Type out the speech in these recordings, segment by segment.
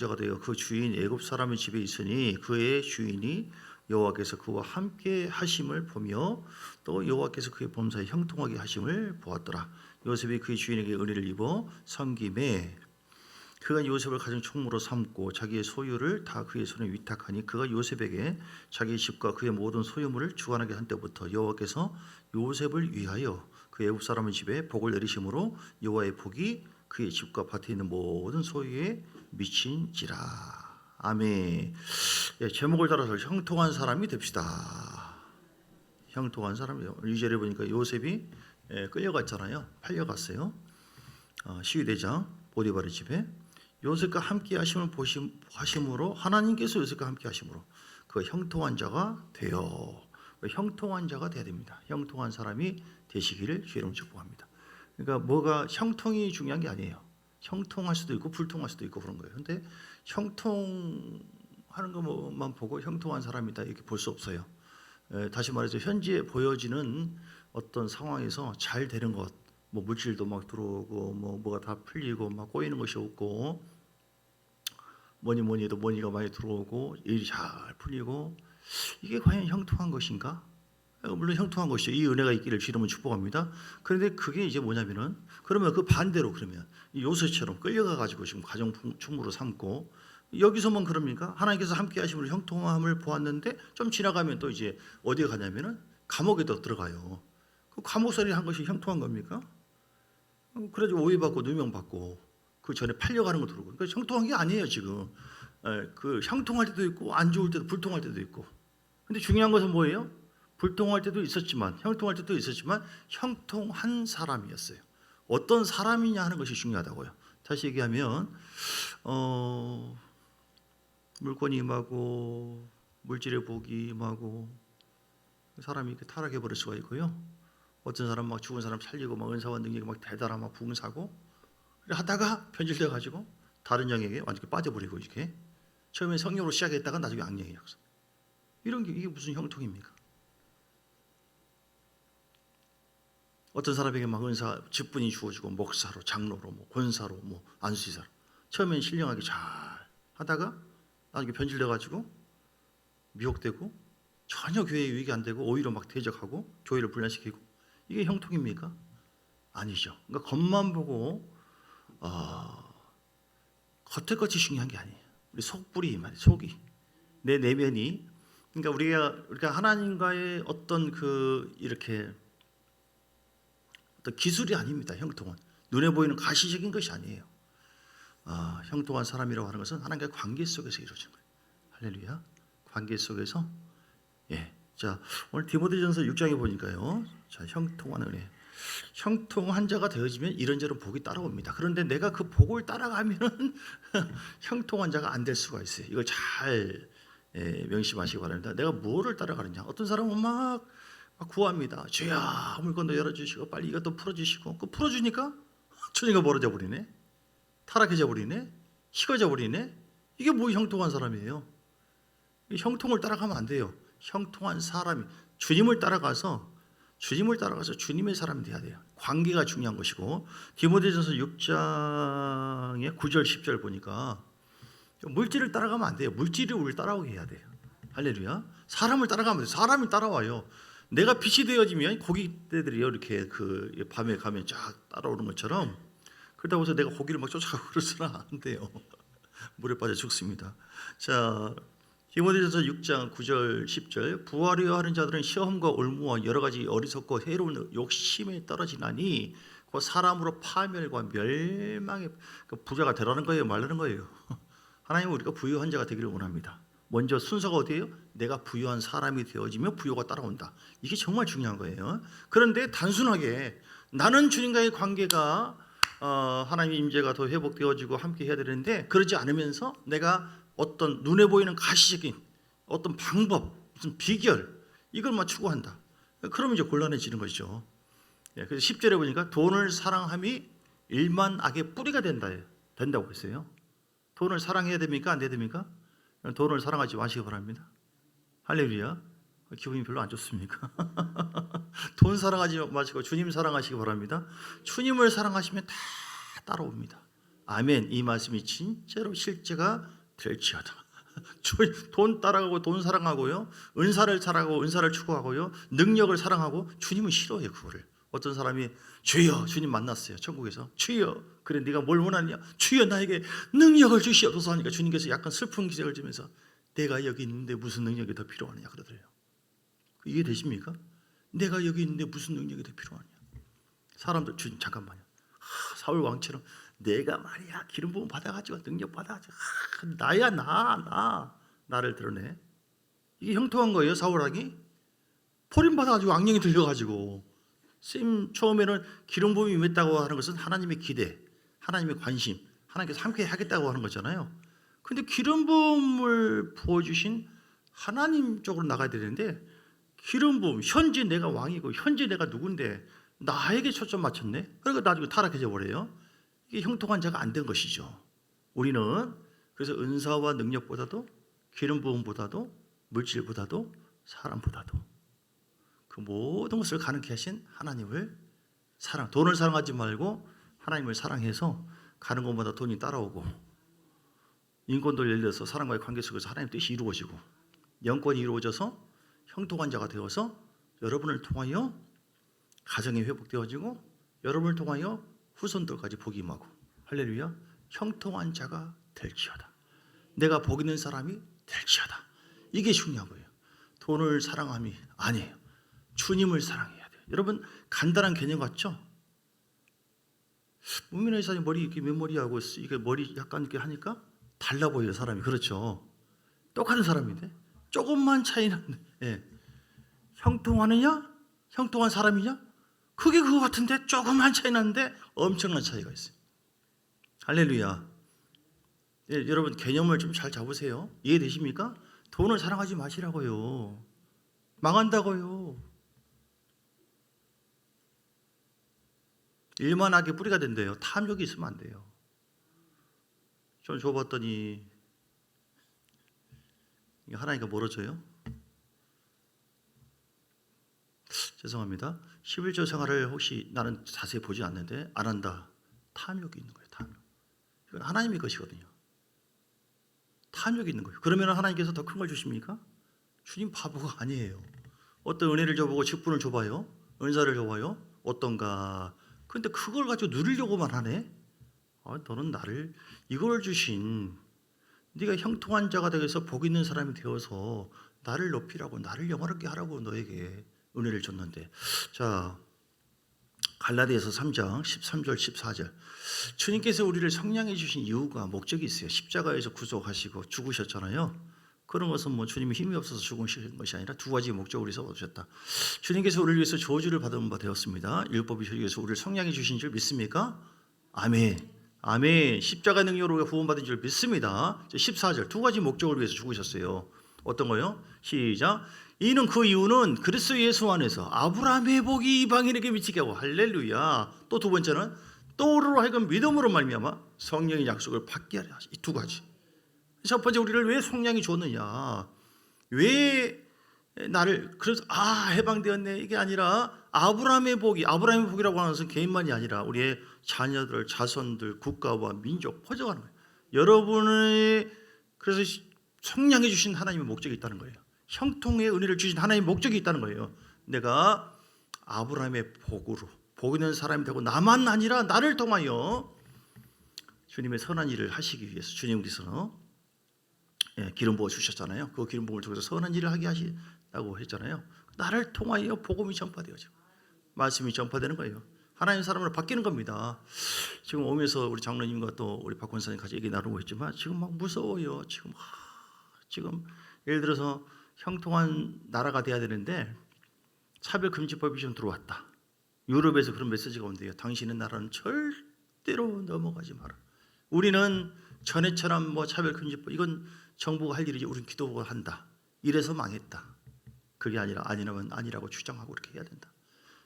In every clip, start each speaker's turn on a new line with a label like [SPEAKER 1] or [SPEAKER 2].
[SPEAKER 1] 자가 되어 그 주인 애굽 사람의 집에 있으니 그의 주인이 여호와께서 그와 함께 하심을 보며 또 여호와께서 그의 범사에 형통하게 하심을 보았더라. 요셉이 그의 주인에게 은혜를 입어 섬김에 그가 요셉을 가진 총무로 삼고 자기의 소유를 다 그의 손에 위탁하니 그가 요셉에게 자기의 집과 그의 모든 소유물을 주관하게 한 때부터 여호와께서 요셉을 위하여 그 애굽 사람의 집에 복을 내리심으로 여호와의 복이 그의 집과 밭에 있는 모든 소유에 미친지라. 아멘. 예, 제목을 따라서 형통한 사람이 됩시다. 형통한 사람이요. 2절에 보니까 요셉이 끌려갔잖아요. 팔려갔어요. 시위대장 보디발의 집에 요셉과 함께 하심으로 하나님께서 요셉과 함께 하심으로 그 형통한 자가 되어 형통한 자가 돼야 됩니다. 형통한 사람이 되시기를 주의 이름으로 축복합니다. 그러니까 뭐가 형통이 중요한 게 아니에요. 형통할 수도 있고 불통할 수도 있고 그런 거예요. 근데 형통하는 것만 보고 형통한 사람이다 이렇게 볼 수 없어요. 다시 말해서 현지에 보여지는 어떤 상황에서 잘 되는 것, 뭐 물질도 막 들어오고 뭐가 다 풀리고 막 꼬이는 것이 없고 뭐니 해도 머니가 많이 들어오고 일이 잘 풀리고 이게 과연 형통한 것인가? 물론 형통한 것이죠. 이 은혜가 있기를 주님은 축복합니다. 그런데 그게 이제 뭐냐면은 그러면 그 반대로 그러면 요셉처럼 끌려가 가지고 지금 가정 충무로 삼고 여기서만 그럽니까? 하나님께서 함께 하심으로 형통함을 보았는데 좀 지나가면 또 이제 어디에 가냐면은 감옥에 또 들어가요. 그 감옥살이 한 것이 형통한 겁니까? 그래서 오해받고 누명받고 그 전에 팔려가는 거 들어오고 그러니까 형통한 게 아니에요 지금. 그 형통할 때도 있고 안 좋을 때도 불통할 때도 있고. 근데 중요한 것은 뭐예요? 불통할 때도 있었지만 형통할 때도 있었지만 형통한 사람이었어요. 어떤 사람이냐 하는 것이 중요하다고요. 다시 얘기하면 물건이 임하고 물질의 복이 임하고 사람이 이렇게 타락해 버릴 수가 있고요. 어떤 사람 막 죽은 사람 살리고 막 은사와 능력이 막 대단한 막 부흥사고 하다가 변질돼 가지고 다른 영역에 완전히 빠져버리고 이렇게 처음에 성령으로 시작했다가 나중에 악령이 약속. 이런 게 이게 무슨 형통입니까? 어떤 사람에게 막 은사 직분이 주어지고 목사로 장로로 뭐 권사로 뭐 안수지사로 처음엔 신령하게 잘 하다가 나중에 변질돼 가지고 미혹되고 전혀 교회에 유익이 안 되고 오히려 막 대적하고 교회를 분란시키고 이게 형통입니까? 아니죠. 그러니까 겉만 보고 겉의 것이 중요한 게 아니에요. 우리 속불이 말이에요. 속이 내 내면이 그러니까 우리가 하나님과의 어떤 그 이렇게 어떤 기술이 아닙니다. 형통은 눈에 보이는 가시적인 것이 아니에요. 형통한 사람이라고 하는 것은 하나님과의 관계 속에서 이루어지는 거예요. 할렐루야. 관계 속에서 자 오늘 디모데전서 6장에 보니까요. 자 형통한 은혜. 형통한 자가 되어지면 이런저런 복이 따라옵니다. 그런데 내가 그 복을 따라가면 형통한 자가 안 될 수가 있어요. 이걸 잘 명심하시기 바랍니다. 내가 뭐를 따라가느냐. 어떤 사람은 막 구합니다. 주야 물건도 열어주시고 빨리 이것도 풀어주시고 그 풀어주니까 천지가 멀어져 버리네. 타락해져 버리네. 희거져 버리네. 이게 뭐 형통한 사람이에요. 형통을 따라가면 안 돼요. 형통한 사람이 주님을 따라가서 주님의 사람이 돼야 돼요. 관계가 중요한 것이고 디모데전서 6장의 9절 10절 보니까 물질을 따라가면 안 돼요. 물질이 우리를 따라오게 해야 돼요. 할렐루야. 사람을 따라가면 돼요. 사람이 따라와요. 내가 빛이 되어지면 고깃대들이요 이렇게 그 밤에 가면 쫙 따라오는 것처럼 그렇다고 해서 내가 고기를 막 쫓아가고 그러서는 안 돼요. 물에 빠져 죽습니다. 자 디모데전서 6장 9절 10절 부하려 하는 자들은 시험과 올무와 여러 가지 어리석고 해로운 욕심에 떨어지나니 그 사람으로 파멸과 멸망의 부자가 되라는 거예요 말라는 거예요. 하나님은 우리가 부유한 자가 되기를 원합니다. 먼저 순서가 어디예요? 내가 부유한 사람이 되어지면 부유가 따라온다. 이게 정말 중요한 거예요. 그런데 단순하게 나는 주님과의 관계가 하나님의 임재가 더 회복되어지고 함께 해야 되는데 그러지 않으면서 내가 어떤 눈에 보이는 가시적인 어떤 방법, 무슨 비결 이걸 추구한다. 그러면 이제 곤란해지는 것이죠. 그래서 10절에 보니까 돈을 사랑함이 일만 악의 뿌리가 된다고 했어요. 돈을 사랑해야 됩니까? 안 해야 됩니까? 돈을 사랑하지 마시기 바랍니다. 할렐루야. 기분이 별로 안 좋습니까? 돈 사랑하지 마시고 주님 사랑하시기 바랍니다. 주님을 사랑하시면 다 따라옵니다. 아멘. 이 말씀이 진짜로 실제가 될지어다. 돈 따라가고 돈 사랑하고요, 은사를 사랑하고 은사를 추구하고요, 능력을 사랑하고 주님은 싫어해요. 그거를. 어떤 사람이 주여, 주님 만났어요 천국에서. 주여, 그래 네가 뭘 원하느냐? 주여 나에게 능력을 주시옵소서 하니까 주님께서 약간 슬픈 기색을 지면서 내가 여기 있는데 무슨 능력이 더 필요하느냐 그러더래요. 이해되십니까? 내가 여기 있는데 무슨 능력이 더 필요하냐. 사람들 주님 잠깐만요. 사울 왕처럼 내가 말이야 기름 부음 받아가지고 능력 받아가지고 나야 나를 드러내. 이게 형통한 거예요. 사울 왕이 버림 받아가지고 악령이 들려가지고. 쌤 처음에는 기름 부음이 임했다고 하는 것은 하나님의 기대, 하나님의 관심, 하나님께서 함께 하겠다고 하는 거잖아요. 근데 기름 부음을 부어주신 하나님 쪽으로 나가야 되는데, 기름 부음, 현재 내가 왕이고 현재 내가 누군데 나에게 초점 맞췄네. 그러니까 나중에 타락해져 버려요. 이게 형통한 자가 안 된 것이죠. 우리는 그래서 은사와 능력보다도 기름 부음보다도 물질보다도 사람보다도 그 모든 것을 가능케 하신 하나님을 돈을 사랑하지 말고 하나님을 사랑해서 가는 것마다 돈이 따라오고, 인권도 열려서 사람과의 관계 속에서 하나님의 뜻이 이루어지고, 영권이 이루어져서 형통한 자가 되어서 여러분을 통하여 가정이 회복되어지고, 여러분을 통하여 후손들까지 복이 임하고. 할렐루야. 형통한 자가 될지어다. 내가 복 있는 사람이 될지어다. 이게 중요한 거예요. 돈을 사랑함이 아니에요. 주님을 사랑해야 돼요. 여러분 간단한 개념 같죠? 문민아 이사님 머리 이렇게 맨머리하고 이게 머리 약간 이렇게 하니까 달라 보여요 사람이. 그렇죠? 똑같은 사람인데 조금만 차이 나는데, 예. 형통하느냐? 형통한 사람이냐? 그게 그거 같은데 조금만 차이 나는데 엄청난 차이가 있어요. 할렐루야. 예, 여러분 개념을 좀 잘 잡으세요. 이해되십니까? 돈을 사랑하지 마시라고요. 망한다고요. 일만 하게 뿌리가 된대요. 탐욕이 있으면 안 돼요. 좀 줘봤더니 하나님과 멀어져요. 죄송합니다. 11조 생활을 혹시 나는 자세히 보지 않는데 안 한다. 탐욕이 있는 거예요. 탐욕. 이건 하나님의 것이거든요. 탐욕이 있는 거예요. 그러면 하나님께서 더 큰 걸 주십니까? 주님 바보가 아니에요. 어떤 은혜를 줘보고 직분을 줘봐요. 은사를 줘봐요. 어떤가. 그런데 그걸 가지고 누리려고만 하네. 너는 나를 이걸 주신, 네가 형통한 자가 되어서 복 있는 사람이 되어서 나를 높이라고, 나를 영화롭게 하라고 너에게 은혜를 줬는데. 자, 갈라디아서 3장 13절 14절. 주님께서 우리를 성량해 주신 이유가 목적이 있어요. 십자가에서 구속하시고 죽으셨잖아요. 그런 것은 뭐 주님이 힘이 없어서 죽으신 것이 아니라 두 가지 목적으로 위해서 오셨다. 주님께서 우리를 위해서 저주를 받은 바 되었습니다. 율법이 위해서 우리를 성량해 주신 줄 믿습니까? 아멘. 아멘. 십자가 능력으로 구원받은 줄 믿습니다. 14절. 두 가지 목적을 위해서 죽으셨어요. 어떤 거요? 시작. 이는 그 이유는 그리스도 예수 안에서 아브라함의 복이 이방인에게 미치게 하고. 할렐루야. 또 두 번째는 또 우리로 하여금 믿음으로 말미암아 성령의 약속을 받게 하려 하시. 이 두 가지. 첫 번째, 우리를 왜 성령이 줬느냐? 왜 나를 그래서 해방되었네 이게 아니라 아브라함의 복이라고 하는 것은 개인만이 아니라 우리의 자녀들, 자손들, 국가와 민족 퍼져가는 거예요. 여러분의 그래서 성량해 주신 하나님의 목적이 있다는 거예요. 형통의 은혜를 주신 하나님의 목적이 있다는 거예요. 내가 아브라함의 복으로 복 있는 사람이 되고 나만 아니라 나를 통하여 주님의 선한 일을 하시기 위해서 주님께서 기름 부어 주셨잖아요. 그 기름 부음을 통해서 선한 일을 하게 하시다고 했잖아요. 나를 통하여 복음이 전파되어지고 말씀이 전파되는 거예요. 하나님 사람으로 바뀌는 겁니다. 지금 오면서 우리 장로님과 또 우리 박 권사님 같이 얘기 나누고 있지만 지금 막 무서워요. 지금 예를 들어서 형통한 나라가 돼야 되는데 차별금지법이 좀 들어왔다. 유럽에서 그런 메시지가 온대요. 당신의 나라는 절대로 넘어가지 마라. 우리는 전에처럼 뭐 차별금지법 이건 정부가 할 일이지 우리는 기도가 한다. 이래서 망했다. 그게 아니라 아니라면 아니라고 주장하고 이렇게 해야 된다.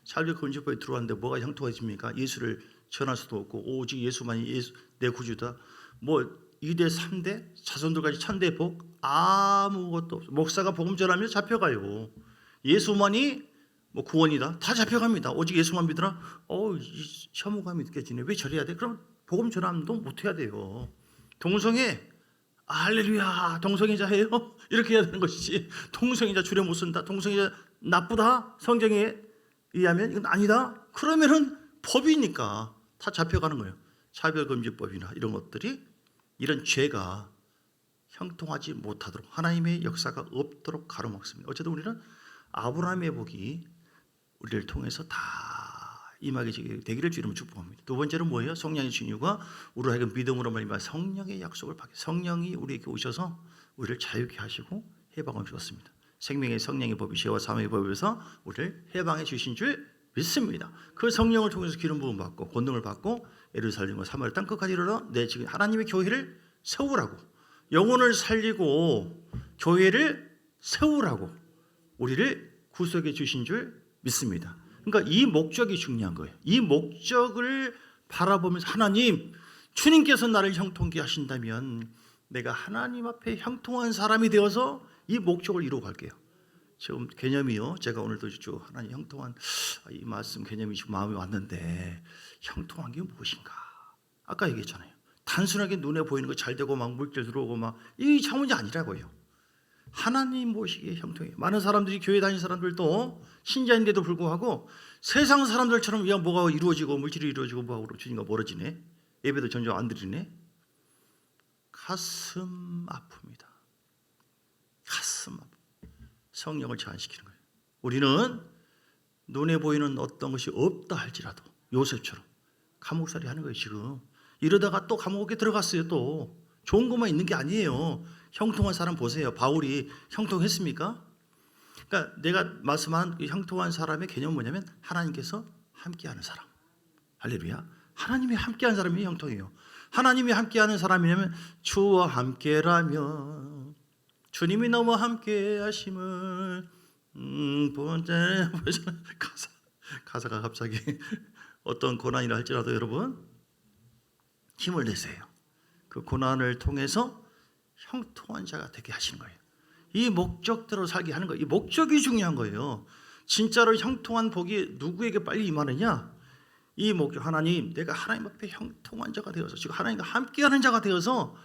[SPEAKER 1] 차별금지법이 들어왔는데 뭐가 형통해집니까? 예수를 전할 수도 없고 오직 예수만이 내 구주다. 뭐 2대 3대 자손들까지 천대 복 아무것도 없어. 목사가 복음 전하면 잡혀가요. 예수만이 뭐 구원이다. 다 잡혀갑니다. 오직 예수만 믿으라. 혐오감이 느껴지네. 왜 저래야 돼? 그럼 복음 전함도 못해야 돼요. 동성애, 할렐루야, 동성애자예요? 이렇게 해야 되는 것이지. 동성애자 주례 못 쓴다, 동성애자 나쁘다, 성경에 의하면 이건 아니다. 그러면은 법이니까 다 잡혀가는 거예요. 차별금지법이나 이런 것들이, 이런 죄가 형통하지 못하도록 하나님의 역사가 없도록 가로막습니다. 어쨌든 우리는 아브라함의 복이 우리를 통해서 다 임하게 되기를 주님은 축복합니다. 두 번째로 뭐예요? 성령의 진유가 우리로 하여금 믿음으로 말미암아 성령의 약속을 받게, 성령이 우리에게 오셔서 우리를 자유케 하시고 해방을 주었습니다. 생명의 성령의 법이 죄와 사망의 법에서 우리를 해방해 주신 줄 믿습니다. 그 성령을 통해서 기름 부음 받고 권능을 받고 예루살렘과 사마리아 땅 끝까지 이르러 내 지금 하나님의 교회를 세우라고, 영혼을 살리고 교회를 세우라고 우리를 구속해 주신 줄 믿습니다. 그러니까 이 목적이 중요한 거예요. 이 목적을 바라보면서 하나님, 주님께서 나를 형통케 하신다면 내가 하나님 앞에 형통한 사람이 되어서 이 목적을 이루어 갈게요. 지금 개념이요, 제가 오늘도 쭉 하나님 형통한 이 말씀 개념이 지금 마음에 왔는데, 형통한 게 무엇인가? 아까 얘기했잖아요. 단순하게 눈에 보이는 거 잘 되고 막 물질 들어오고 막 이 차원이 아니라고요. 하나님 보시기에 형통해. 많은 사람들이 교회 다니는 사람들도 신자인데도 불구하고 세상 사람들처럼 그냥 뭐가 이루어지고 물질이 이루어지고 뭐하고 주님과 멀어지네, 예배도 전혀 안 드리네. 가슴 아픕니다. 가슴 아프. 성령을 제한시키는 거예요. 우리는 눈에 보이는 어떤 것이 없다 할지라도 요셉처럼 감옥살이 하는 거예요. 지금 이러다가 또 감옥에 들어갔어요. 또 좋은 것만 있는 게 아니에요. 형통한 사람 보세요. 바울이 형통했습니까? 그러니까 내가 말씀한 형통한 사람의 개념은 뭐냐면 하나님께서 함께하는 사람. 할렐루야. 하나님이 함께하는 사람이 형통해요. 하나님이 함께하는 사람이냐면 주와 함께라면 주님이 너무 함께하심을 본래 가사가 갑자기 어떤 고난이라 할지라도 여러분 힘을 내세요. 그 고난을 통해서 형통한 자가 되게 하시는 거예요. 이 목적대로 살게 하는 거예요. 이 목적이 중요한 거예요. 진짜로 형통한 복이 누구에게 빨리 임하느냐? 이 목적, 하나님, 내가 하나님 앞에 형통한 자가 되어서, 지금 하나님과 함께하는 자가 되어서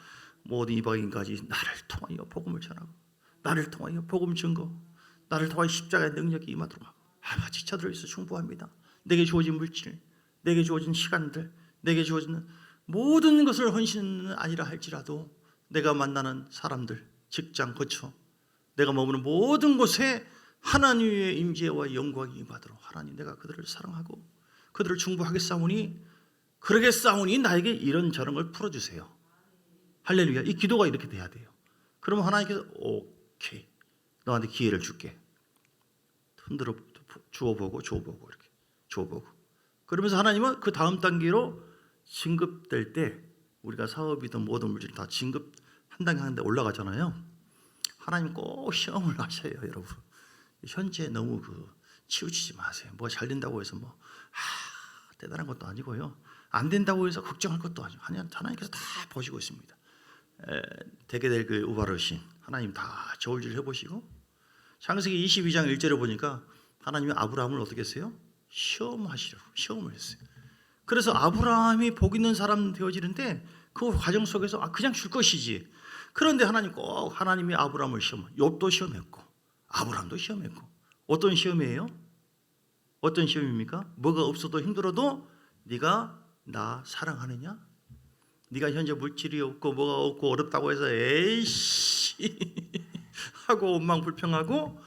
[SPEAKER 1] 모든 이방인까지 나를 통하여 복음을 전하고, 나를 통하여 복음 증거, 나를 통하여 십자가의 능력이 임하도록 하고, 지쳐들어 있어 충분합니다. 내게 주어진 물질, 내게 주어진 시간들, 내게 주어진 모든 것을 헌신은 아니라 할지라도 내가 만나는 사람들, 직장, 거처, 내가 머무는 모든 곳에 하나님의 임재와 영광이 임하도록 하나님, 내가 그들을 사랑하고 그들을 충분하겠사오니, 그러겠사오니 나에게 이런 저런 걸 풀어주세요. 할렐루야. 이 기도가 이렇게 돼야 돼요. 그러면 하나님께서 오케이, 너한테 기회를 줄게. 흔들어 주어보고 이렇게 주어보고, 그러면서 하나님은 그 다음 단계로 진급될 때, 우리가 사업이든 모든 물질이 다 진급 한 단계 한 데 올라가잖아요. 하나님 꼭 시험을 하셔요, 여러분. 현재 너무 치우치지 마세요. 뭐가 잘 된다고 해서 대단한 것도 아니고요, 안 된다고 해서 걱정할 것도 아니고, 하나님께서 다 보시고 있습니다. 되게 될 그 우바르신 하나님 다 저울질 해보시고, 창세기 22장 1절에 보니까 하나님이 아브라함을 어떻게 했어요? 시험하시려고 시험을 했어요. 그래서 아브라함이 복 있는 사람 되어지는데 그 과정 속에서 그냥 줄 것이지. 그런데 하나님 꼭 하나님이 아브라함을 욥도 시험했고 아브라함도 시험했고. 어떤 시험이에요? 어떤 시험입니까? 뭐가 없어도 힘들어도 네가 나 사랑하느냐? 네가 현재 물질이 없고 뭐가 없고 어렵다고 해서 에이씨 하고 원망 불평하고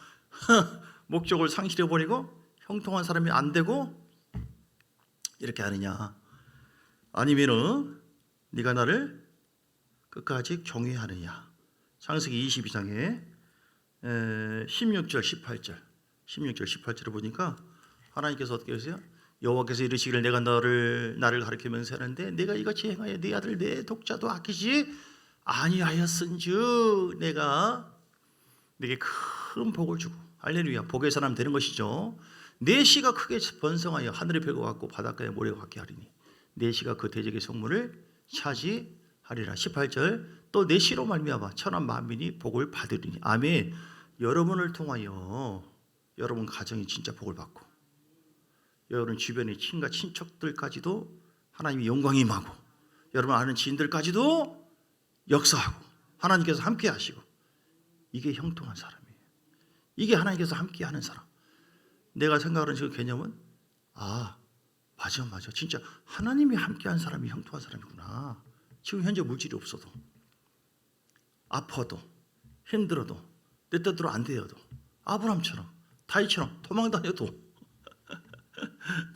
[SPEAKER 1] 목적을 상실해버리고 형통한 사람이 안 되고 이렇게 하느냐? 아니면은 네가 나를 끝까지 경외하느냐? 창세기 22장에 16절 18절을 보니까 하나님께서 어떻게 하세요? 여호와께서 이르시기를 내가 나를 가르쳐 맹세하는데 내가 이같이 행하여 네 아들 내 독자도 아끼지 아니하였은즉 내가 네게 큰 복을 주고, 할렐루야, 복의 사람 되는 것이죠. 내 씨가 크게 번성하여 하늘의 별과 같고 바닷가의 모래와 같게 하리니 내 씨가 그 대적의 성문을 차지하리라. 18절 또 내 씨로 말미암아 천한 만민이 복을 받으리니. 아멘. 여러분을 통하여 여러분 가정이 진짜 복을 받고, 여러분 주변의 친가 친척들까지도 하나님의 영광이 임하고, 여러분 아는 지인들까지도 역사하고 하나님께서 함께 하시고, 이게 형통한 사람이에요. 이게 하나님께서 함께 하는 사람. 내가 생각하는 그 개념은 맞아 진짜 하나님이 함께한 사람이 형통한 사람이구나. 지금 현재 물질이 없어도, 아파도, 힘들어도, 내 뜻대로 안 되어도, 아브람처럼, 다윗처럼 도망 다녀도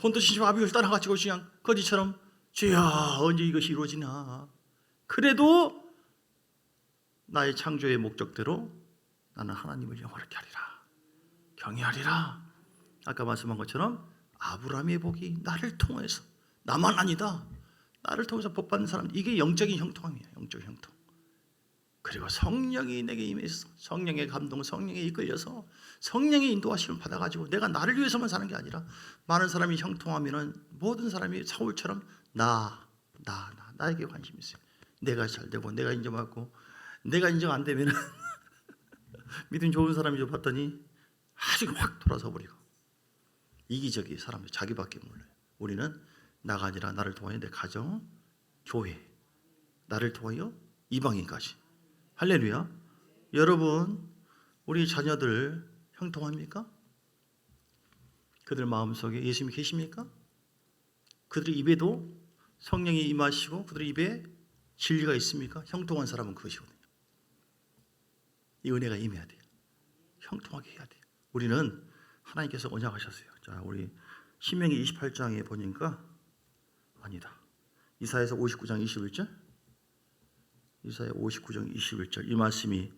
[SPEAKER 1] 본토 신심 아비를 따라가지고 그냥 거지처럼 주야 언제 이것이 이루어지나. 그래도 나의 창조의 목적대로 나는 하나님을 영화롭게 하리라, 경외하리라. 아까 말씀한 것처럼 아브라함의 복이 나를 통해서, 나만 아니다, 나를 통해서 복받는 사람, 이게 영적인 형통함이에요. 영적 형통. 그리고 성령이 내게 임해서, 성령의 감동, 성령에 이끌려서 성령의 인도하심을 받아가지고 내가 나를 위해서만 사는 게 아니라, 많은 사람이 형통하면은 모든 사람이 사울처럼 나에게 관심이 있어요. 내가 잘 되고, 내가 인정받고, 내가 인정 안 되면은 믿음 좋은 사람이 봤더니 아주 확 돌아서 버리고, 이기적이 사람들 자기밖에 몰라요. 우리는 나가 아니라 나를 통하여 내 가정, 교회, 나를 통하여 이방인까지. 할렐루야. 여러분, 우리 자녀들 형통합니까? 그들 마음속에 예수님이 계십니까? 그들 입에도 성령이 임하시고 그들 입에 진리가 있습니까? 형통한 사람은 그것이거든요. 이 은혜가 임해야 돼요. 형통하게 해야 돼요. 우리는 하나님께서 언약하셨어요. 자, 우리 신명기 28장에 보니까 아니다. 이사야서 59장 21절. 이사야 59장 21절. 이 말씀이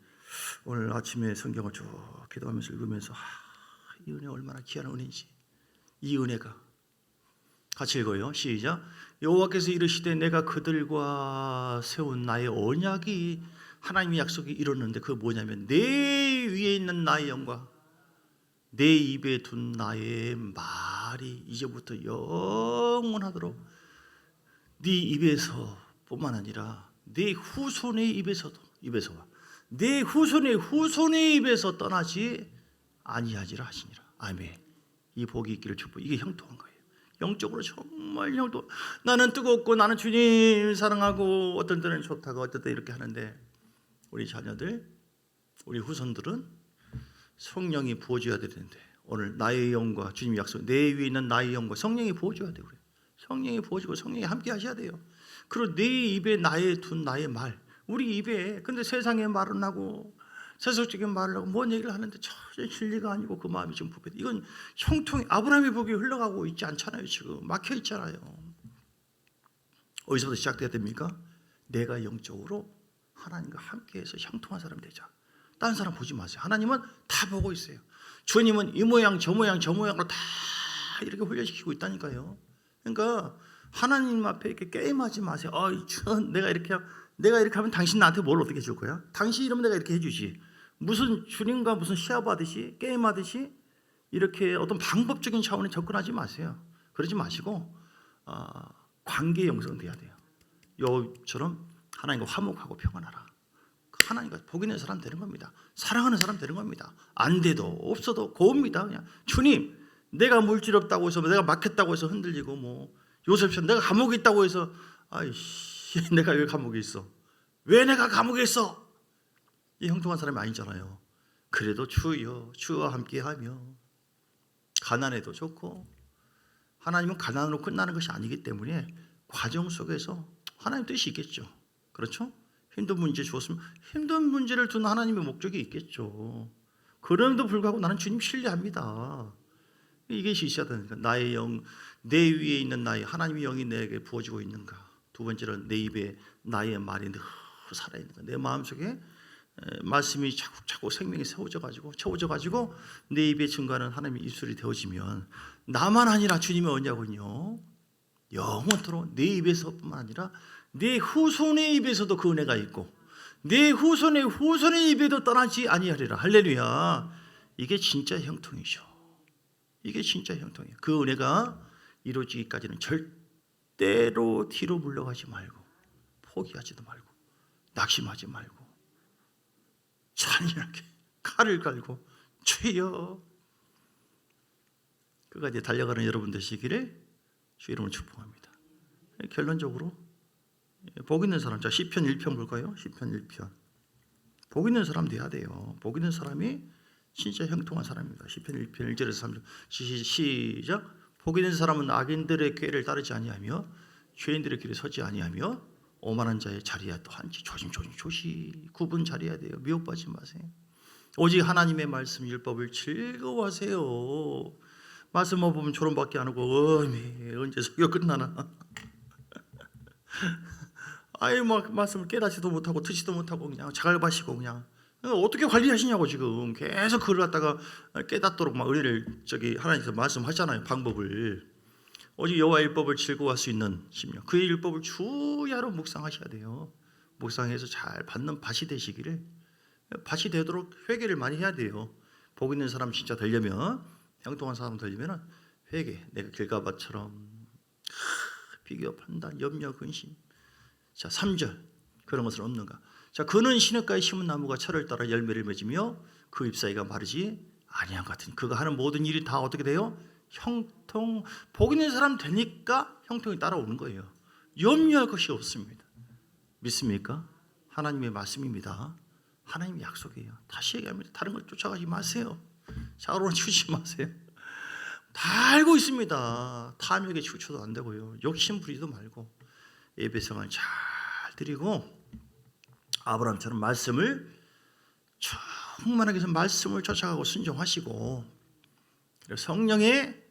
[SPEAKER 1] 오늘 아침에 성경을 쭉 기도하면서 읽으면서 이 은혜 얼마나 귀한 은혜인지. 이 은혜가 같이 읽어요. 시작. 여호와께서 이르시되 내가 그들과 세운 나의 언약이, 하나님의 약속이 이뤘는데 그거 뭐냐면 내 위에 있는 나의 영과 내 입에 둔 나의 말이 이제부터 영원하도록 네 입에서 뿐만 아니라 내 후손의 입에서도, 입에서와 내 후손의 입에서 떠나지 아니하지라 하시니라. 아멘. 이 복이 있기를 축복. 이게 형통한 거예요. 영적으로 정말 형통. 나는 뜨겁고 나는 주님 사랑하고 어떤 때는 좋다고 어떤 때 이렇게 하는데, 우리 자녀들, 우리 후손들은 성령이 부어줘야 되는데, 오늘 나의 영과 주님 약속, 내 위에 있는 나의 영과 성령이 부어줘야 돼요. 성령이 부어주고 성령이 함께 하셔야 돼요. 그리고 내 입에 둔 나의 말, 우리 입에 근데 세상의 말은 하고 세속적인 말을 하고 뭔 얘기를 하는데 전혀 진리가 아니고 그 마음이 좀 부패돼. 이건 형통이 아브라함의 복이 흘러가고 있지 않잖아요. 지금 막혀 있잖아요. 어디서부터 시작돼야 됩니까? 내가 영적으로 하나님과 함께해서 형통한 사람이 되자. 다른 사람 보지 마세요. 하나님은 다 보고 있어요. 주님은 이 모양 저 모양 저 모양으로 다 이렇게 훈련시키고 있다니까요. 그러니까 하나님 앞에 이렇게 게임하지 마세요. 내가 이렇게 하면 당신 나한테 뭘 어떻게 줄 거야? 당신 이러면 내가 이렇게 해주지. 무슨 주님과 무슨 시합하듯이 게임하듯이 이렇게 어떤 방법적인 차원에 접근하지 마세요. 그러지 마시고 관계의 영성돼야 돼요. 요처럼 하나님과 화목하고 평안하라. 하나님과 복 있는 사람 되는 겁니다. 사랑하는 사람 되는 겁니다. 안 돼도 없어도 고웁니다. 그냥 주님, 내가 물질 없다고 해서, 내가 막혔다고 해서 흔들리고, 뭐 요셉처럼 내가 감옥에 있다고 해서 아이씨 내가 왜 감옥에 있어? 왜 내가 감옥에 있어? 이 형통한 사람이 아니잖아요. 그래도 주와 함께하며 가난해도 좋고, 하나님은 가난으로 끝나는 것이 아니기 때문에 과정 속에서 하나님 뜻이 있겠죠. 그렇죠? 힘든 문제 주었으면 힘든 문제를 둔 하나님의 목적이 있겠죠. 그럼에도 불구하고 나는 주님 신뢰합니다. 이게 있어야 되니까 나의 영, 내 위에 있는 나의 하나님의 영이 내게 부어지고 있는가. 두 번째는 내 입에 나의 말이 늘 살아있는가. 내 마음속에 말씀이 자꾸 생명이 채워져가지고 내 입에 증거하는 하나님의 입술이 되어지면 나만 아니라 주님의 언약은요 영원토록 내 입에서뿐만 아니라 내 후손의 입에서도 그 은혜가 있고 내 후손의 입에도 떠나지 아니하리라. 할렐루야. 이게 진짜 형통이죠. 이게 진짜 형통이에요. 그 은혜가 이루어지기까지는 절대로 뒤로 물러가지 말고, 포기하지도 말고, 낙심하지 말고, 잔인하게 칼을 갈고 주여 끝까지 달려가는 여러분 되시기를 주 이름으로 축복합니다. 결론적으로 복 있는 사람. 자, 시편 1편 볼까요? 시편 1편. 복 있는 사람 돼야 돼요. 복 있는 사람이 진짜 형통한 사람입니다. 시편 1편 1절에서 3절. 시작. 복 있는 사람은 악인들의 꾀를 따르지 아니하며 죄인들의 길에 서지 아니하며 오만한 자의 자리에 또 앉지. 조심 구분 잘해야 돼요. 미혹받지 마세요. 오직 하나님의 말씀 율법을 즐거워하세요. 말씀만 보면 조론밖에 안 하고 언제 설교 끝나나. 아예 막 말씀을 깨닫지도 못하고 듣지도 못하고 그냥 자갈바시고 그냥 어떻게 관리하시냐고. 지금 계속 그걸 갖다가 깨닫도록 막 은혜를 하나님께서 말씀하잖아요. 방법을. 오직 여호와 율법을 즐거워할 수 있는 심령, 그의 율법을 주야로 묵상하셔야 돼요. 묵상해서 잘 받는 밭이 되시기를. 밭이 되도록 회개를 많이 해야 돼요. 복 있는 사람 진짜 되려면, 형통한 사람 되려면 회개. 내가 길가밭처럼 비교, 판단, 염려, 근심. 자, 3절. 그런 것은 없는가? 자, 그는 시냇가에 심은 나무가 철을 따라 열매를 맺으며 그 잎사귀가 마르지 아니한 것 같으니 그가 하는 모든 일이 다 어떻게 돼요? 형통. 복 있는 사람 되니까 형통이 따라오는 거예요. 염려할 것이 없습니다. 믿습니까? 하나님의 말씀입니다. 하나님의 약속이에요. 다시 얘기합니다. 다른 걸 쫓아가지 마세요. 자로는 치우지 마세요. 다 알고 있습니다. 탐욕에 치우쳐도 안 되고요. 욕심 부리지도 말고 예배성을 잘 드리고 아브라함처럼 말씀을 충만하게 해서 말씀을 쫓아가고 순종하시고 성령의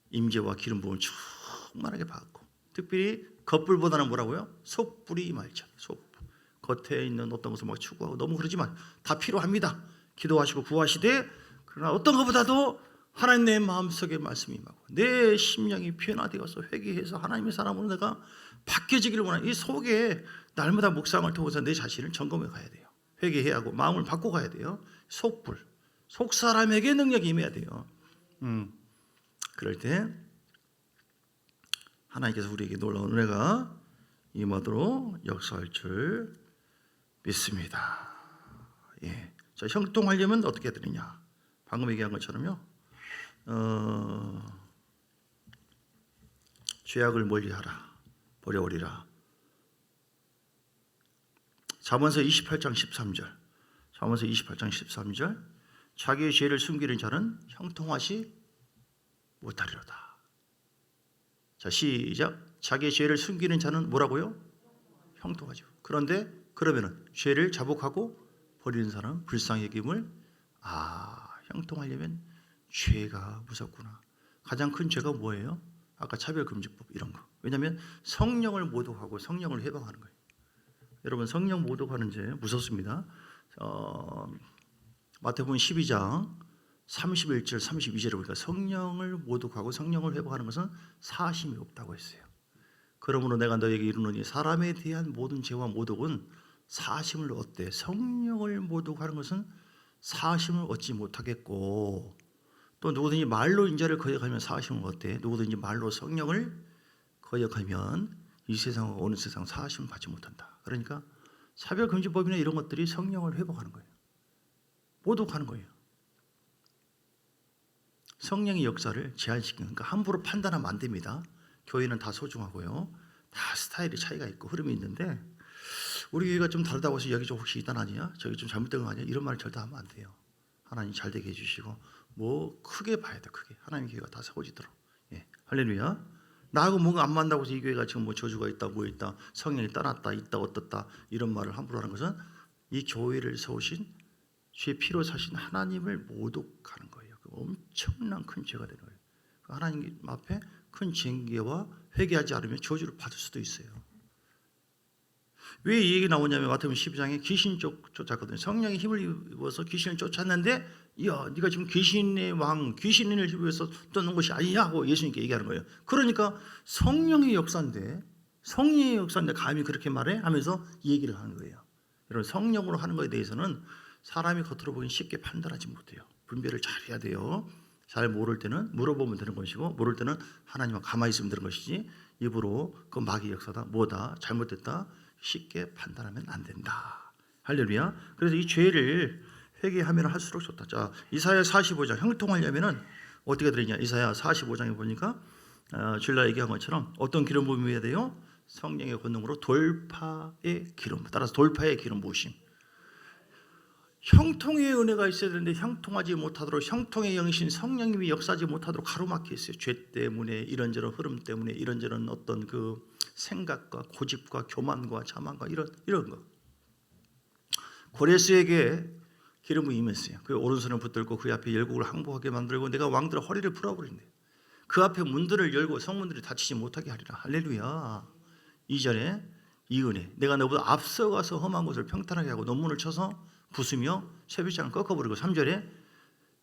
[SPEAKER 1] 임재와 기름 부음을 충만하게 받고, 특별히 겉불보다는 뭐라고요? 속불이 말자. 속불. 겉에 있는 어떤 것을 막 추구하고 너무 그러지만 다 필요합니다. 기도하시고 구하시되, 그러나 어떤 것보다도 하나님 내 마음속에 말씀이 임하고 내 심령이 변화되어서 회개해서 하나님의 사람으로 내가 바뀌어지기를 원하는 이 속에 날마다 묵상을 통해서 내 자신을 점검해 가야 돼요. 회개해야 하고 마음을 바꿔 가야 돼요. 속불. 속사람에게 능력이 임해야 돼요. 그럴 때 하나님께서 우리에게 놀라운 은혜가 임하도록 역사할 줄 믿습니다. 예. 자, 형통하려면 어떻게 해야 되느냐? 방금 얘기한 것처럼요. 죄악을 멀리하라. 버려오리라. 잠언서 28장 13절. 잠언서 28장 13절. 자기의 죄를 숨기는 자는 형통하지 못하리로다. 자, 시작. 자기의 죄를 숨기는 자는 뭐라고요? 형통하죠. 그런데 그러면은 죄를 자복하고 버리는 사람은 불쌍히 여김을. 형통하려면 죄가 무섭구나. 가장 큰 죄가 뭐예요? 아까 차별금지법 이런 거. 왜냐하면 성령을 모독하고 성령을 해방하는 거예요. 여러분, 성령 모독하는 죄 무섭습니다. 마태복음 12장 31절 32절에 보니까 성령을 모독하고 성령을 회복하는 것은 사심이 없다고 했어요. 그러므로 내가 너에게 이르노니 사람에 대한 모든 죄와 모독은 사심을 얻되 성령을 모독하는 것은 사심을 얻지 못하겠고, 또 누구든지 말로 인자를 거역하면 사심을 얻되 누구든지 말로 성령을 거역하면 이 세상과 어느 세상 사심을 받지 못한다. 그러니까 차별금지법이나 이런 것들이 성령을 회복하는 거예요. 모독하는 거예요. 성령의 역사를 제한시키는, 그러니까 함부로 판단하면 안 됩니다. 교회는 다 소중하고요. 다 스타일이 차이가 있고 흐름이 있는데 우리 교회가 좀 다르다고 해서 여기 좀 혹시 이단 아니야? 저기 좀 잘못된 거 아니야? 이런 말을 절대 하면 안 돼요. 하나님 잘 되게 해주시고 뭐 크게 봐야 돼. 크게. 하나님 교회가 다 세워지도록. 예. 할렐루야. 나하고 뭔가 안 맞는다고 해서 이 교회가 지금 뭐 저주가 있다 뭐 있다 성령이 떠났다 있다 어떻다 이런 말을 함부로 하는 것은 이 교회를 세우신 죄 피로 사신 하나님을 모독하는 거예요. 엄청난 큰 죄가 되는 거예요. 하나님 앞에 큰 징계와 회개하지 않으면 저주를 받을 수도 있어요. 왜 이 얘기 나오냐면 마태복음 12장에 귀신 쫓았거든요. 성령의 힘을 입어서 귀신을 쫓았는데, 야, 네가 지금 귀신의 왕, 귀신을 힘입어서 떠는 것이 아니냐 하고 예수님께 얘기하는 거예요. 그러니까 성령의 역사인데 감히 그렇게 말해? 하면서 얘기를 하는 거예요. 여러분, 성령으로 하는 것에 대해서는 사람이 겉으로 보기엔 쉽게 판단하지 못해요. 분별을 잘 해야 돼요. 잘 모를 때는 물어보면 되는 것이고, 모를 때는 하나님과 가만히 있으면 되는 것이지, 입으로 그 마귀 역사다 뭐다 잘못됐다 쉽게 판단하면 안 된다. 할렐루야. 그래서 이 죄를 회개하면 할수록 좋다. 자, 이사야 45장 형통하려면은 어떻게 되느냐? 이사야 45장에 보니까 주일날 얘기한 것처럼 어떤 기름 부음이 해야 돼요? 성령의 권능으로 돌파의 기름, 따라서 돌파의 기름 부으심. 형통의 은혜가 있어야 되는데 형통하지 못하도록, 형통의 영이신 성령님이 역사하지 못하도록 가로막혀 있어요. 죄 때문에, 이런저런 흐름 때문에, 이런저런 어떤 그 생각과 고집과 교만과 자만과 이런 거. 고레스에게 기름을 임했어요. 그 오른손을 붙들고 그 앞에 열국을 항복하게 만들고 내가 왕들의 허리를 풀어버린대. 그 앞에 문들을 열고 성문들이 닫히지 못하게 하리라. 할렐루야. 2절에 이 은혜, 내가 너보다 앞서가서 험한 곳을 평탄하게 하고 논문을 쳐서 부수며 쇠빗장을 꺾어버리고. 3절에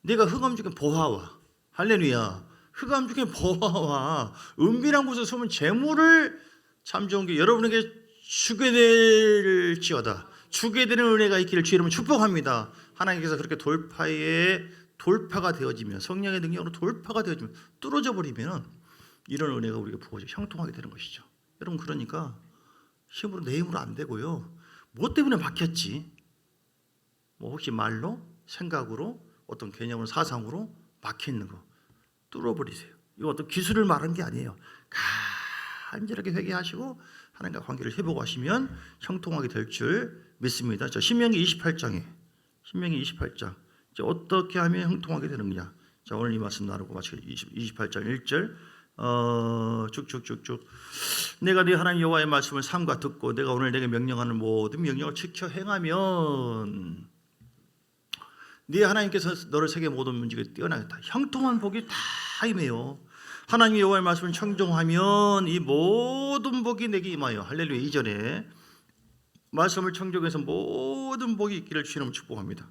[SPEAKER 1] 내가 흑암 중에 보화와, 할렐루야, 흑암 중에 보화와 은밀한 곳에 숨은 재물을 참 좋은 게 여러분에게 주게 될지어다. 주게 되는 은혜가 있기를 주 이름으로 축복합니다. 하나님께서 그렇게 돌파가 되어지면, 성령의 능력으로 돌파가 되어지면, 뚫어져 버리면 이런 은혜가 우리가 부어져 형통하게 되는 것이죠. 여러분, 그러니까 힘으로, 내 힘으로 안 되고요. 뭐 때문에 막혔지? 뭐 혹시 말로, 생각으로, 어떤 개념으로, 사상으로 막혀 있는 거 뚫어버리세요. 이거 어떤 기술을 말한 게 아니에요. 간절하게 회개하시고 하나님과 관계를 회복하시면 형통하게 될 줄 믿습니다. 자, 신명기 28장 이제 어떻게 하면 형통하게 되느냐. 자, 오늘 이 말씀 나누고 마치고 28장 1절 쭉쭉쭉쭉. 내가 네 하나님 여호와의 말씀을 삼가 듣고 내가 오늘 내게 명령하는 모든 명령을 지켜 행하면 네 하나님께서 너를 세계 모든 문제에 뛰어나겠다. 형통한 복이 다 임해요. 하나님 여호와의 말씀을 청종하면 이 모든 복이 내게 임하여. 할렐루야. 2절에 말씀을 청종해서 모든 복이 있기를 주님으로 축복합니다.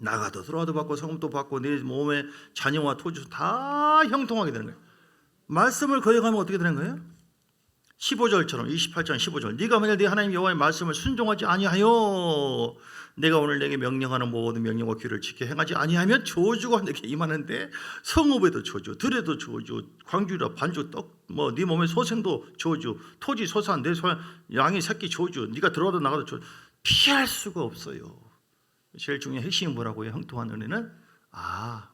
[SPEAKER 1] 나가도 들어와도 받고 성금도 받고 내 몸에 자녀와 토지 다 형통하게 되는 거예요. 말씀을 거역하면 어떻게 되는 거예요? 15절처럼 28장 15절 네가 만약 네 하나님 여호와의 말씀을 순종하지 아니하여 내가 오늘 내게 명령하는 모든 명령과 규를 지켜 행하지 아니하면 저주가 내게 임하는데 성읍에도 저주, 들에도 저주, 광주라 반주 떡, 뭐 네 몸의 소생도 저주, 토지 소산, 내 소한 양의 새끼 저주, 네가 들어와도 나가도 저주. 피할 수가 없어요. 제일 중요한 핵심이 뭐라고요? 형통한 은혜는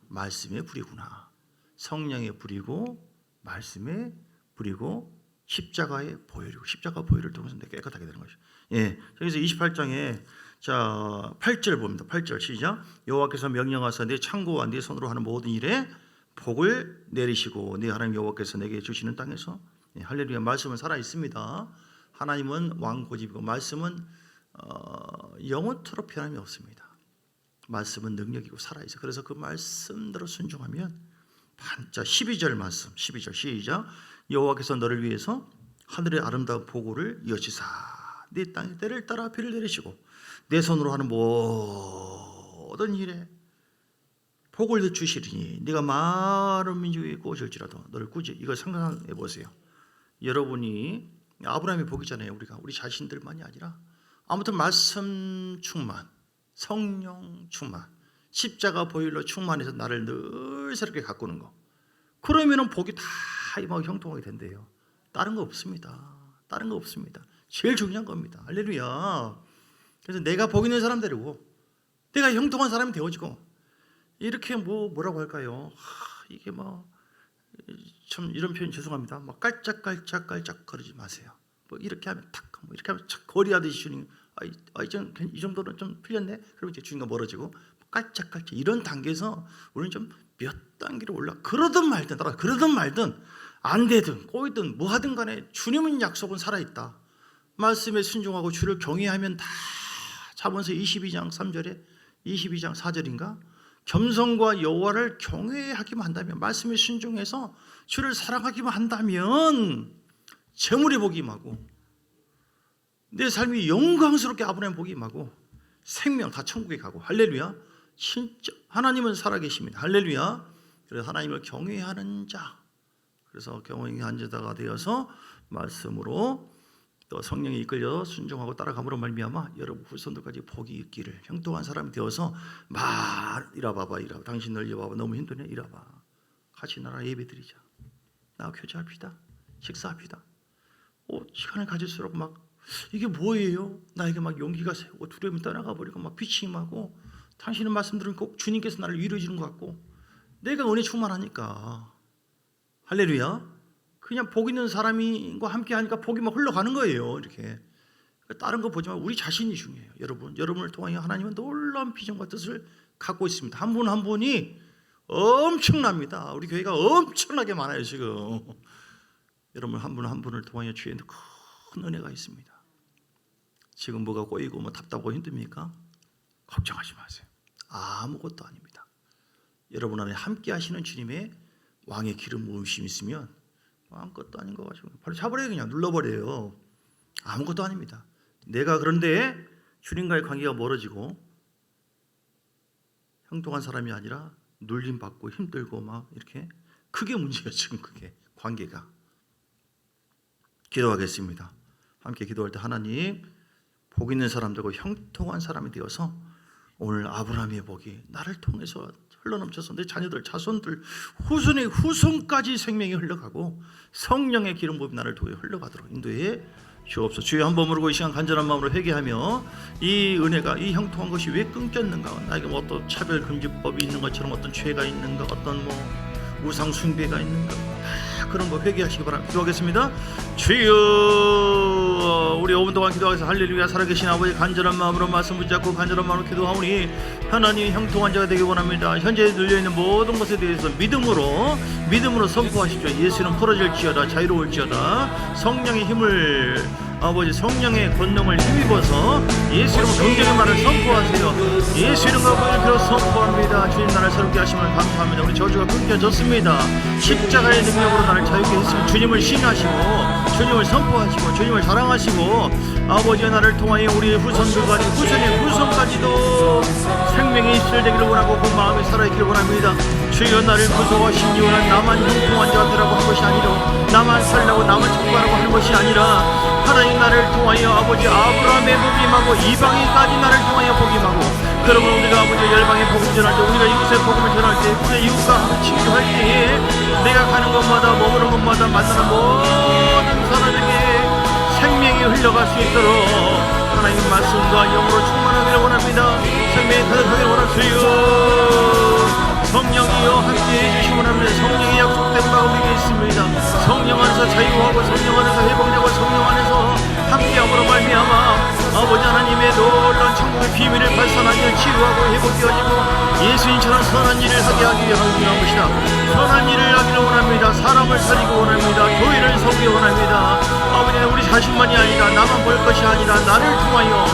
[SPEAKER 1] 말씀의 불이구나. 성령의 불이고 말씀의 불이고 십자가의 보혈이고 십자가 보혈을 통해서 내가 깨끗하게 되는 것이죠. 예, 그래서 28장에 자 8절 봅니다. 8절 시작. 여호와께서 명령하사 네 창고와 네 손으로 하는 모든 일에 복을 내리시고 네 하나님 여호와께서 내게 주시는 땅에서. 예, 할렐루야. 말씀은 살아 있습니다. 하나님은 왕고집이고 말씀은 영원토록 변함이 없습니다. 말씀은 능력이고 살아있어. 그래서 그 말씀대로 순종하면 자 12절 말씀 12절 시작. 여호와께서 너를 위해서 하늘의 아름다운 보고를 이어지사 네 땅에 때를 따라 비를 내리시고 내 손으로 하는 모든 일에 복을 주시리니 네가 많은 민족에 꾸어질지라도 너를 꾸지. 이거 상상해 보세요. 여러분이 아브라함의 복이잖아요. 우리 자신들만이 아니라 아무튼 말씀 충만, 성령 충만, 십자가 보혈로 충만해서 나를 늘 새롭게 가꾸는 거. 그러면은 복이 다 임하고 형통하게 된대요. 다른 거 없습니다. 다른 거 없습니다. 제일 중요한 겁니다. 할렐루야. 그래서 내가 복 있는 사람 되고 내가 형통한 사람이 되어지고 이렇게 뭐라고 할까요? 이게 참 이런 표현 죄송합니다. 깔짝깔짝 거리지 마세요. 이렇게 하면 탁, 이렇게 하면 착 거리하듯이 주님, 이 정도는 좀 풀렸네. 그럼 이제 주님과 멀어지고 깔짝깔짝 이런 단계에서 우리는 좀 몇 단계로 그러든 말든 안 되든 꼬이든 뭐 하든 간에 주님은 약속은 살아있다. 말씀에 순종하고 주를 경외하면 다. 잠언서 22장 3절에 22장 4절인가? 겸손과 여호와를 경외하기만 한다면, 말씀에 순종해서 주를 사랑하기만 한다면 재물의 복이 임하고 내 삶이 영광스럽게 아브라함 복이 임하고 생명 다 천국에 가고. 할렐루야. 진짜 하나님은 살아계십니다. 할렐루야. 그래서 하나님을 경외하는 자, 그래서 경외하는 자가 되어서 말씀으로 또 성령에 이끌려 순종하고 따라감으로 말미암아 여러분 후손들까지 복이 있기를. 형통한 사람이 되어서 이라봐봐 당신 널 여봐봐 너무 힘드네. 이라봐 같이 나라 예배드리자. 나와 교제합시다. 식사합시다. 시간을 가질수록 이게 뭐예요? 나에게 용기가 새고 두려움이 떠나가 버리고 빛이 임하고 당신의 말씀 들으면 꼭 주님께서 나를 위로해 주는 것 같고 내가 은혜 충만하니까. 할렐루야. 그냥 복 있는 사람과 함께 하니까 복이 막 흘러가는 거예요. 이렇게 다른 거 보지만 우리 자신이 중요해요. 여러분을 통하여 하나님은 놀라운 비전과 뜻을 갖고 있습니다. 한 분 한 분이 엄청납니다. 우리 교회가 엄청나게 많아요 지금. 여러분 한 분 한 분을 통하여 주의 큰 은혜가 있습니다. 지금 뭐가 꼬이고 뭐 답답하고 힘듭니까? 걱정하지 마세요. 아무것도 아닙니다. 여러분 안에 함께 하시는 주님의 왕의 기름 부으심이 있으면 아무것도 아닌 거 가지고 바로 잡아버려요. 그냥 눌러버려요. 아무것도 아닙니다. 내가 그런데 주님과의 관계가 멀어지고 형통한 사람이 아니라 눌림받고 힘들고 막 이렇게 그게 문제예요. 지금 그게 관계가. 기도하겠습니다. 함께 기도할 때 하나님 복 있는 사람들과 형통한 사람이 되어서 오늘 아브라함의 복이 나를 통해서 흘러넘쳐서 내 자녀들, 자손들, 후손의 후손까지 생명이 흘러가고 성령의 기름 부음이 나를 통해 흘러가도록 인도해 주옵소서. 주여 한번 부르고 이 시간 간절한 마음으로 회개하며 이 은혜가 이 형통한 것이 왜 끊겼는가, 나에게 뭐 어떤 차별 금지법이 있는 것처럼 어떤 죄가 있는가, 어떤 뭐 우상 숭배가 있는가, 그런 거 회개하시기 바랍니다. 기도하겠습니다. 주여, 우리 5분 동안 기도하겠습니다. 할렐루야. 살아계신 아버지, 간절한 마음으로 말씀 붙잡고 간절한 마음으로 기도하오니 하나님 형통한 자가 되기 원합니다. 현재 눌려있는 모든 것에 대해서 믿음으로 선포하십시오. 예수는 풀어질지어다, 자유로울지어다. 성령의 힘을, 아버지 성령의 권능을 힘입어서 예수 이름 긍정의 말을 선포하세요. 예수 이름과 보혈로 선포합니다. 주님 나를 새롭게 하심을 감사합니다. 우리 저주가 끊겨졌습니다. 십자가의 능력으로 나를 자유케 했으면 주님을 신하시고 주님을 선포하시고 주님을 사랑하시고 아버지의 나를 통하여 우리 후손들까지 후손의 후손까지도 생명이 있을 되기를 원하고 그 마음에 살아있기를 원합니다. 주여 나를 구속하시니 원한 나만 형통한 자가 되라고 한 것이 아니라 나만 살라고 나만 천국하라고 하는 것이 아니라 하나님 나를 통하여 아버지 아브라함의 복임하고 이방인까지 나를 통하여 복임하고, 그러면 우리가 아버지 열방의 복음 전할 때, 우리가 이웃의 복음을 전할 때, 우리의 이웃과 함께 친교할 때에 내가 가는 곳마다 머무는 곳마다 만나는 모든 사람에게 생명이 흘러갈 수 있도록 하나님 말씀과 영으로 충만하기를 원합니다. 생명이 가득하기를 원하세요. 성령이여 함께해 주시기 원합니다. 성령의 약속된 바가 우리에게 있습니다. 성령 안에서 자유하고 성령 안에서 회복되고 성령 안에서 함께함으로 말미암아 아버지 하나님의 놀라운 천국의 비밀을 발산한 일 치유하고 회복되어지고 예수님처럼 선한 일을 하게 하기 위한 것이다. 선한 일을 하기를 원합니다. 사람을 살리기 원합니다. 교회를 세우기 원합니다. 아버지는 우리 자신만이 아니라 나만 볼 것이 아니라 나를 통하여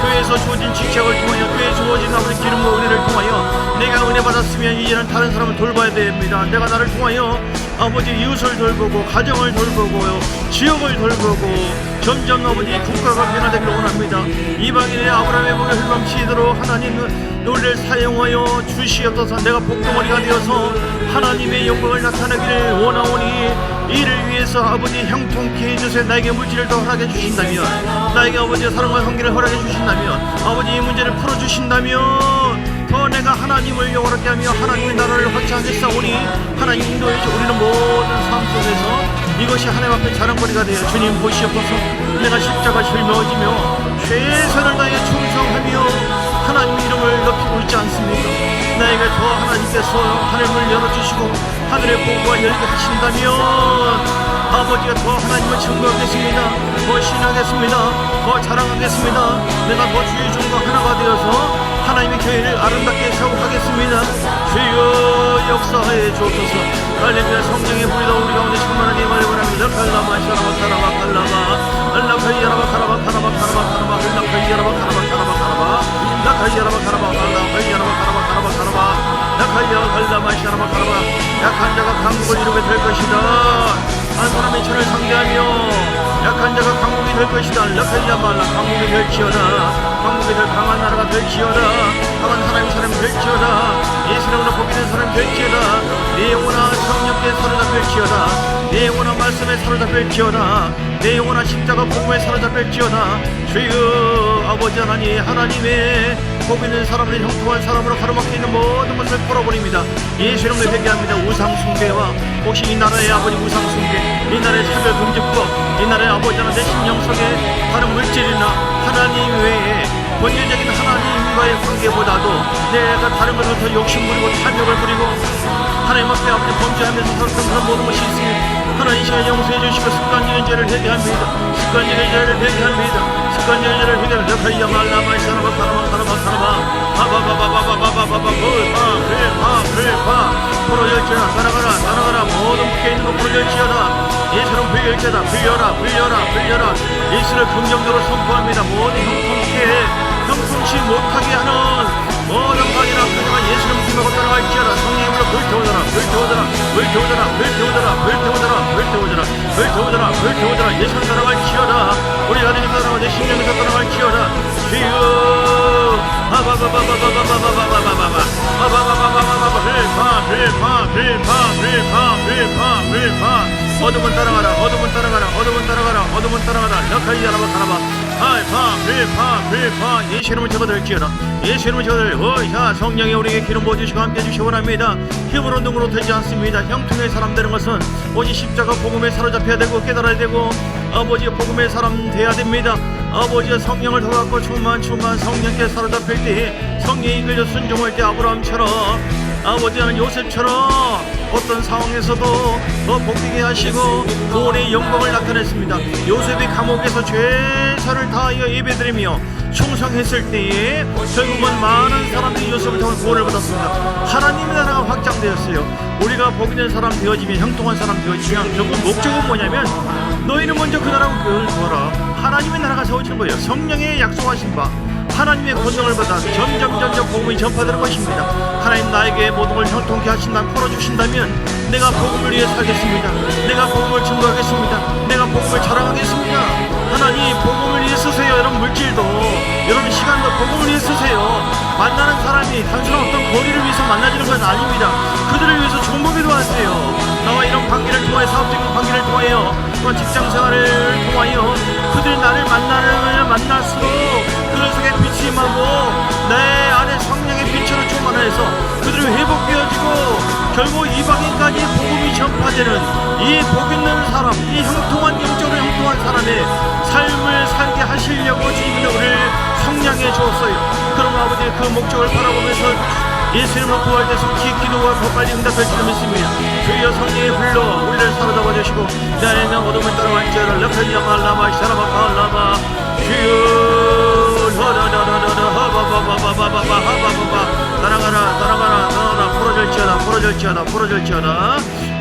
[SPEAKER 1] 교회에서 주어진 직책을 통하여 교회에 주어진 아버지 기름과 은혜를 통하여 내가 은혜 받았으면 이제는 다른 사람을 돌봐야 됩니다. 내가 나를 통하여 아버지 이웃을 돌보고 가정을 돌보고 지역을 돌보고 점점 아버지 국가가 변화되기를 원합니다. 이방인의 아브라함의 복이 흘러넘치도록 하나님 노래를 사용하여 주시옵소서. 내가 복덩어리가 되어서 하나님의 영광을 나타내기를 원하오니 이를 위해서 아버지 형통케 해주세요. 나에게 물질을 더 허락해 주신다면, 나에게 아버지의 사랑과 관계를 허락해 주신다면, 아버지 이 문제를 풀어주신다면 더 내가 하나님을 영원하게 하며 하나님의 나라를 확장하게 싸우니 하나님 인도해 주. 우리는 모든 삶 속에서 이것이 하나님 앞에 자랑거리가 되어 주님 보시옵소서. 내가 십자가 짊어지며 최선을 다해 충성하며 하나님 이름을 높이고 있지 않습니까? 나에게 더 하나님께서 하늘을 열어주시고 하늘의 복과 열게 하신다면 아버지가 더 하나님을 증거하겠습니다. 더 신하겠습니다. 더 자랑하겠습니다. 내가 더 주의 종과 하나가 되어서 하나님의 교회를 아름답게 세워가겠습니다. 주여 역사하여 주옵소서. 할렐루야. 성령의 불이다 우리 가운데 충만하게 임하기 원합니다. 칼라마 샤라바 카라바 칼라마 알라카이야라바 카라바 카라바 카라바 카라바 알라카이야라바 카라바 카라바 카라바 라카이야라바 카라바 알라카이야라바 카라바 카라바 카라바 라카이야 칼라마 샤라바 카라바. 약한 자가 강국을 이루게 될 것이다. 한 사람의 천을 상대하며 약한 자가 강국이 될 것이다. 라카이야말라 강국이 될지어다. 강국이 될 강한 나라가 될지어다. 강한 하나님의 사람이 될지어다. 예수님으로 복이된 사람이 될지어다. 내 영혼아 성령께 사로잡힐지어다. 내 영혼아 말씀에 사로잡힐지어다. 내 영혼아 십자가 복음에 사로잡힐지어다. 주여 아버지 하나님, 하나님의 복 있는 사람들, 형통한 사람으로 가로막혀 있는 모든 것을 풀어버립니다. 예수 이름으로 회개합니다. 우상 숭배와 혹시 이 나라의 아버지 우상 숭배, 이 나라의 차별 금지법, 이 나라의 아버지 하나님 내 심령 속에 다른 물질이나 하나님 외에 본질적인 하나님과의 관계 관계보다도 내가 다른 것을 더 욕심부리고 탐욕을 부리고 하나님 앞에 아버지 범죄하면서 살았던 그런 모든 것이 있으니 하나님 시간 용서해 주시고 습관적인 죄를 회개합니다. 습관적인 죄를 회개합니다. 습관적인 죄를 회개합니다. 너희 야말라마이 사람아 바바바바바바바바바바바바바바바 불파 부러질지어다 따라가라 모든 묶여있는 거 부러질지어다 예수는 불려라 예수를 긍정적으로 선포합니다. 모든 형통치 못하게 하는 모든 관이나 가져가 예수를 믿음하고 따라갈지어다. 성령으로 불태우더라 예수를 따라갈지어다. 우리 가정에서 따라가 내 심령에서 따라갈지어다. 주여 어둠은 따라가라 예수 이름을 적어들지어다. 예수 이름을 적어들 성령이 우리에게 기름 부어주시고 함께 해주시기 원합니다. 힘으로 능으로 되지 않습니다. 형통의 사람 되는 것은 오직 십자가 복음에 사로잡혀야 되고 깨달아야 되고 아버지의 복음의 사람 돼야 됩니다. 아버지의 성령을 더 갖고 충만 성령께 사로잡힐 때 성령이 이끌려 순종할 때 아브라함처럼 아버지는 요셉처럼 어떤 상황에서도 더 복되게 하시고 구원의 영광을 나타냈습니다. 요셉이 감옥에서 최선을 다하여 예배드리며 충성했을 때에 결국은 많은 사람들이 요셉을 통해 구원을 받았습니다. 하나님의 나라가 확장되었어요. 우리가 복된 사람 되어지면 형통한 사람 되어지면 결국 목적은 뭐냐면 너희는 먼저 그 나라를 구하라. 하나님의 나라가 세워지는 거예요. 성령의 약속하신 바 하나님의 권능을 받아 점점 복음이 전파되는 것입니다. 하나님 나에게 모든 걸 형통케 하신다면 풀어주신다면 내가 복음을 위해 살겠습니다. 내가 복음을 증거하겠습니다. 내가 복음을 자랑하겠습니다. 하나님 복음을 위해 쓰세요. 이런 물질도 이런 시간도 복음을 위해 쓰세요. 만나는 사람이 단순한 어떤 거리를 위해서 만나지는 건 아닙니다. 그들을 위해서 중보기도 하세요. 나와 이런 관계를 통하여 사업적인 관계를 통하여 또한 직장생활을 통하여 그들이 나를 만날수록 그들 속에 빛이 임하고 내 안에 성령의 빛으로 충만해서 그들을 회복되어지고 결국 이방인까지 복음이 전파되는 이 복 있는 사람, 이 형통한 영적으로 형통한 사람의 삶을 살게 하시려고 주님이 우리를 성량해 주었어요. 그럼 아버지 그 목적을 바라보면서 예수 이름으로 구할 때 속히 기도가 더 빨리 응답할 줄 믿습니다. 주여 성령의 불러 우리를 사로잡아 주시고 내 안에 있는 어둠을 따라갈지어다. 럭하이야 말라마 샤라바 칼라바 주여 따라가라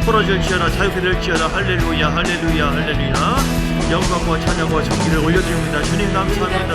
[SPEAKER 1] 부러질지어다 자유케 될지어다. 할렐루야 영광과 찬양과 정기를 올려드립니다. 주님 감사합니다.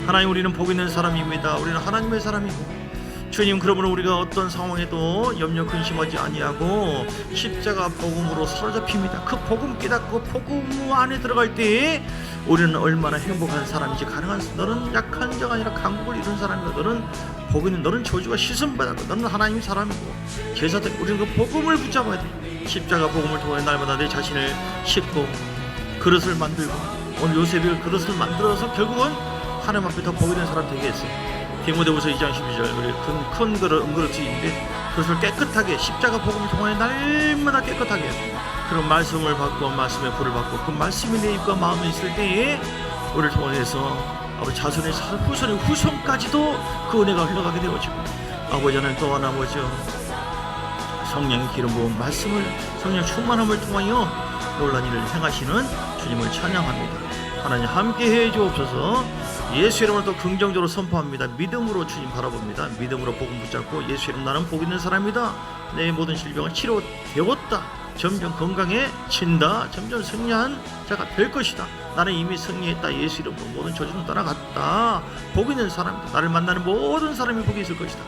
[SPEAKER 1] 하나님 우리는 복 있는 사람입니다. 우리는 하나님의 사람이고 주님 그러므로 우리가 어떤 상황에도 염려 근심하지 아니하고 십자가 복음으로 사로잡힙니다. 그 복음 깨닫고 복음 안에 들어갈 때 우리는 얼마나 행복한 사람이지. 가능한 너는 약한 자가 아니라 강국을 이룬 사람이고 너는 복 있는 너는 저주가 씻음받았고 너는 하나님 사람이고 제사장 우리는 그 복음을 붙잡아야 돼. 십자가 복음을 통해 날마다 내 자신을 씻고 그릇을 만들고 오늘 요셉이 그릇을 만들어서 결국은 하나님 앞에 더 복 있는 사람 되게 했어요. 디모데후서 2장 12절 우리 큰 그릇 은그릇인데 그것을 깨끗하게 십자가 복음을 통하여 날마다 깨끗하게 그런 말씀을 받고 말씀의 불을 받고 그 말씀이 내 입과 마음에 있을 때에 우리를 통해서 아버지 자손의 후손의 후손까지도 그 은혜가 흘러가게 되어지고 아버지는 또 하나 뭐죠 성령의 기름 부은 말씀을 성령 충만함을 통하여 놀라운 일을 행하시는 주님을 찬양합니다. 하나님 함께 해 주옵소서. 예수 이름으로 또 긍정적으로 선포합니다. 믿음으로 주님 바라봅니다. 믿음으로 복음 붙잡고 예수 이름 나는 복 있는 사람이다. 내 모든 질병을 치료되었다. 점점 건강해진다. 점점 승리한 자가 될 것이다. 나는 이미 승리했다. 예수 이름으로 모든 저주는 떠나갔다. 복 있는 사람이다. 나를 만나는 모든 사람이 복이 있을 것이다.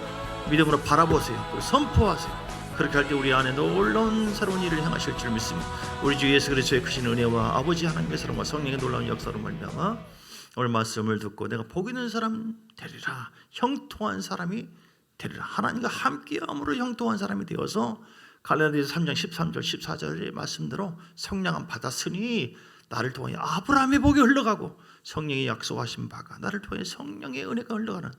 [SPEAKER 1] 믿음으로 바라보세요. 그리고 선포하세요. 그렇게 할 때 우리 안에 놀라운 새로운 일을 행하실 줄 믿습니다. 우리 주 예수 그리스도의 크신 은혜와 아버지 하나님의 사랑과 성령의 놀라운 역사로 말미암아 오늘 말씀을 듣고 내가 복 있는 사람 되리라. 형통한 사람이 되리라. 하나님과 함께함으로 형통한 사람이 되어서 갈라디아서 3장 13절 14절의 말씀대로 성령을 받았으니 나를 통해 아브라함의 복이 흘러가고 성령이 약속하신 바가 나를 통해 성령의 은혜가 흘러가는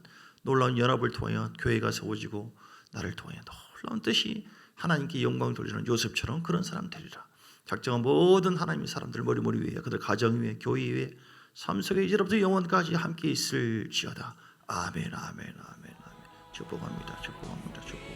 [SPEAKER 1] 놀라운 연합을 통하여 교회가 세워지고 나를 통해 놀라운 뜻이 하나님께 영광을 돌리는 요셉처럼 그런 사람 되리라. 작정한 모든 하나님의 사람들 머리 위에 그들 가정 위에 교회 위에 삶 속에 이제부터 영원까지 함께 있을지어다. 아멘, 아멘, 아멘, 아멘. 축복합니다, 축복합니다, 축복.